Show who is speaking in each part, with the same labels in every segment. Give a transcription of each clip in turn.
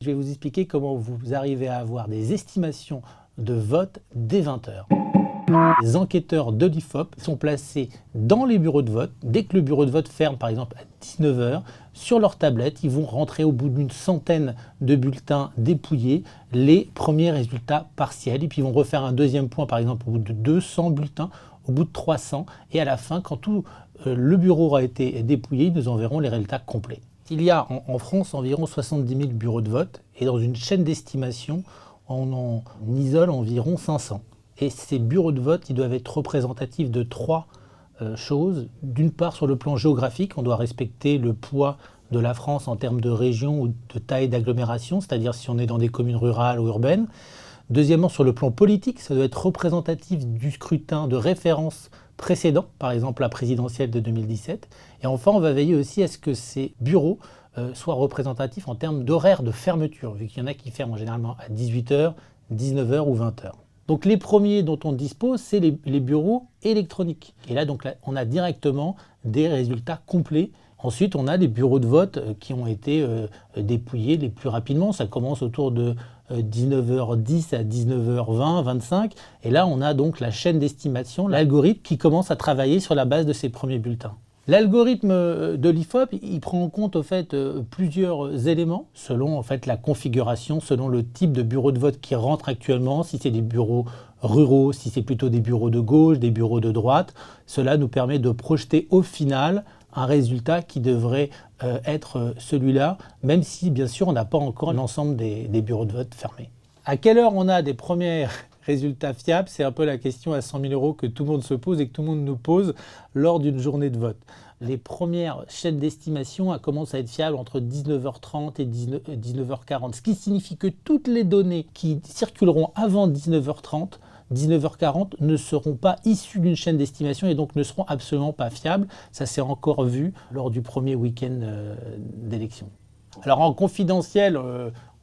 Speaker 1: Je vais vous expliquer comment vous arrivez à avoir des estimations de vote dès 20 h. Les enquêteurs de l'IFOP sont placés dans les bureaux de vote. Dès que le bureau de vote ferme, par exemple à 19 h, sur leur tablette, ils vont rentrer au bout d'une centaine de bulletins dépouillés les premiers résultats partiels. Et puis ils vont refaire un deuxième point, par exemple, au bout de 200 bulletins, au bout de 300. Et à la fin, quand tout le bureau aura été dépouillé, ils nous enverront les résultats complets. Il y a en France environ 70 000 bureaux de vote et dans une chaîne d'estimation, on en isole environ 500. Et ces bureaux de vote, ils doivent être représentatifs de trois choses. D'une part, sur le plan géographique, on doit respecter le poids de la France en termes de région ou de taille d'agglomération, c'est-à-dire si on est dans des communes rurales ou urbaines. Deuxièmement, sur le plan politique, ça doit être représentatif du scrutin de référence précédent, par exemple la présidentielle de 2017. Et enfin, on va veiller aussi à ce que ces bureaux soient représentatifs en termes d'horaire de fermeture, vu qu'il y en a qui ferment généralement à 18 h, 19 h ou 20 h. Donc les premiers dont on dispose, c'est les bureaux électroniques. Et là, on a directement des résultats complets. Ensuite, on a les bureaux de vote qui ont été dépouillés les plus rapidement. Ça commence autour de 19 h 10 à 19 h 20, 25. Et là, on a donc la chaîne d'estimation, l'algorithme qui commence à travailler sur la base de ces premiers bulletins. L'algorithme de l'IFOP, il prend en compte au fait plusieurs éléments selon en fait la configuration, selon le type de bureau de vote qui rentre actuellement, si c'est des bureaux ruraux, si c'est plutôt des bureaux de gauche, des bureaux de droite. Cela nous permet de projeter au final un résultat qui devrait être celui-là, même si bien sûr on n'a pas encore l'ensemble des bureaux de vote fermés. À quelle heure on a des premiers résultats fiables? C'est un peu la question à 100 000 € que tout le monde se pose et que tout le monde nous pose lors d'une journée de vote. Les premières chaînes d'estimation commencent à être fiables entre 19 h 30 et 19 h 40, ce qui signifie que toutes les données qui circuleront avant 19 h 30, 19 h 40 ne seront pas issues d'une chaîne d'estimation et donc ne seront absolument pas fiables. Ça s'est encore vu lors du premier week-end d'élection. Alors en confidentiel,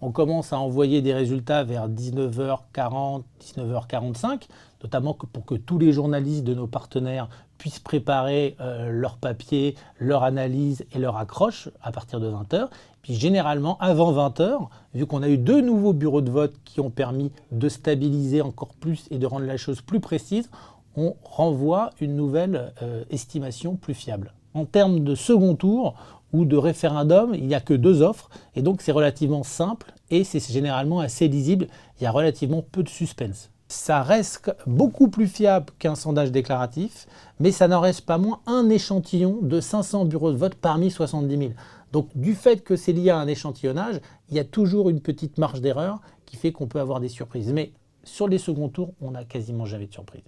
Speaker 1: on commence à envoyer des résultats vers 19 h 40, 19 h 45, notamment pour que tous les journalistes de nos partenaires puissent préparer leurs papiers, leur analyse et leur accroche à partir de 20 h. Puis généralement, avant 20 h, vu qu'on a eu 2 nouveaux bureaux de vote qui ont permis de stabiliser encore plus et de rendre la chose plus précise, on renvoie une nouvelle estimation plus fiable. En termes de second tour ou de référendum, il n'y a que 2 offres et donc c'est relativement simple et c'est généralement assez lisible. Il y a relativement peu de suspense. Ça reste beaucoup plus fiable qu'un sondage déclaratif, mais ça n'en reste pas moins un échantillon de 500 bureaux de vote parmi 70 000. Donc du fait que c'est lié à un échantillonnage, il y a toujours une petite marge d'erreur qui fait qu'on peut avoir des surprises. Mais sur les seconds tours, on n'a quasiment jamais de surprise.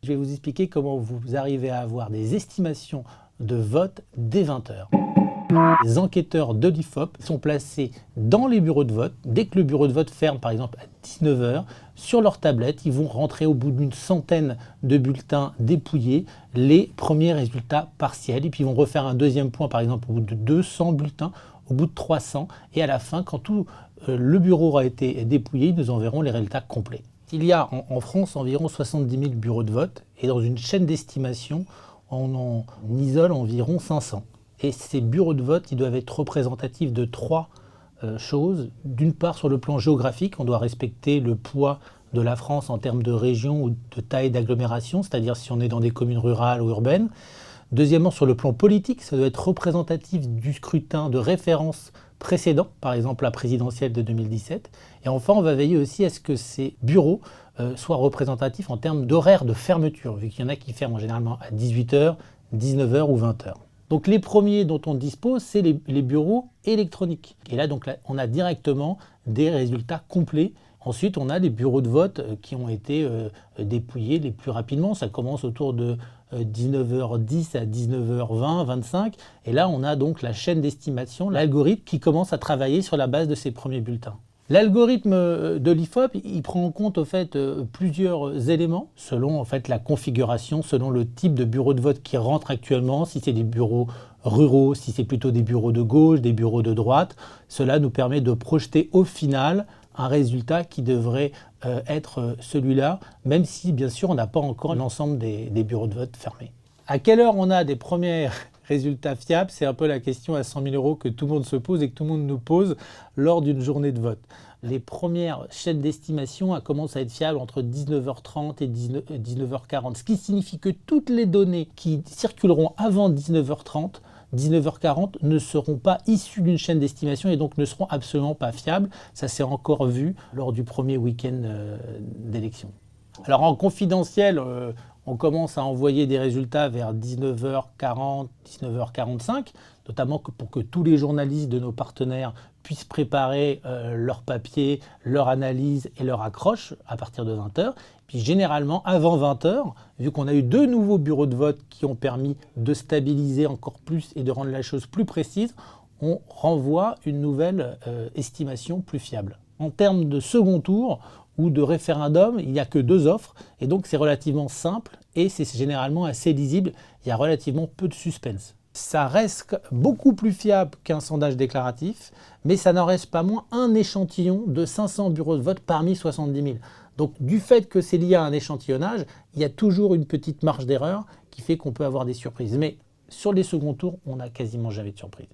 Speaker 1: Je vais vous expliquer comment vous arrivez à avoir des estimations de vote dès 20h. Les enquêteurs de l'IFOP sont placés dans les bureaux de vote. Dès que le bureau de vote ferme, par exemple à 19h, sur leur tablette, ils vont rentrer au bout d'une centaine de bulletins dépouillés les premiers résultats partiels. Et puis ils vont refaire un deuxième point, par exemple, au bout de 200 bulletins, au bout de 300. Et à la fin, quand tout le bureau aura été dépouillé, ils nous enverront les résultats complets. Il y a en France environ 70 000 bureaux de vote. Et dans une chaîne d'estimation, on en isole environ 500. Et ces bureaux de vote, ils doivent être représentatifs de trois choses. D'une part, sur le plan géographique, on doit respecter le poids de la France en termes de région ou de taille d'agglomération, c'est-à-dire si on est dans des communes rurales ou urbaines. Deuxièmement, sur le plan politique, ça doit être représentatif du scrutin de référence précédent, par exemple la présidentielle de 2017. Et enfin, on va veiller aussi à ce que ces bureaux soient représentatifs en termes d'horaire de fermeture, vu qu'il y en a qui ferment généralement à 18h, 19h ou 20h. Donc les premiers dont on dispose, c'est les bureaux électroniques. Et là, on a directement des résultats complets. Ensuite, on a les bureaux de vote qui ont été dépouillés les plus rapidement. Ça commence autour de 19h10 à 19h20, 25. Et là, on a donc la chaîne d'estimation, l'algorithme qui commence à travailler sur la base de ces premiers bulletins. L'algorithme de l'IFOP, il prend en compte plusieurs éléments selon la configuration, selon le type de bureau de vote qui rentre actuellement, si c'est des bureaux ruraux, si c'est plutôt des bureaux de gauche, des bureaux de droite. Cela nous permet de projeter au final un résultat qui devrait être celui-là, même si bien sûr on n'a pas encore l'ensemble des bureaux de vote fermés. À quelle heure on a des premiers résultats fiables? C'est un peu la question à 100 000 € que tout le monde se pose et que tout le monde nous pose lors d'une journée de vote. Les premières chaînes d'estimation commencent à être fiables entre 19h30 et 19h40, ce qui signifie que toutes les données qui circuleront avant 19h30, 19h40 ne seront pas issues d'une chaîne d'estimation et donc ne seront absolument pas fiables. Ça s'est encore vu lors du premier week-end d'élection. Alors en confidentiel, on commence à envoyer des résultats vers 19h40, 19h45, notamment pour que tous les journalistes de nos partenaires puissent préparer leurs papiers, leur analyse et leur accroche à partir de 20h. Puis généralement, avant 20h, vu qu'on a eu 2 nouveaux bureaux de vote qui ont permis de stabiliser encore plus et de rendre la chose plus précise, on renvoie une nouvelle estimation plus fiable. En termes de second tour ou de référendum, il n'y a que 2 offres et donc c'est relativement simple et c'est généralement assez lisible. Il y a relativement peu de suspense. Ça reste beaucoup plus fiable qu'un sondage déclaratif, mais ça n'en reste pas moins un échantillon de 500 bureaux de vote parmi 70 000. Donc du fait que c'est lié à un échantillonnage, il y a toujours une petite marge d'erreur qui fait qu'on peut avoir des surprises. Mais sur les seconds tours, on n'a quasiment jamais de surprise.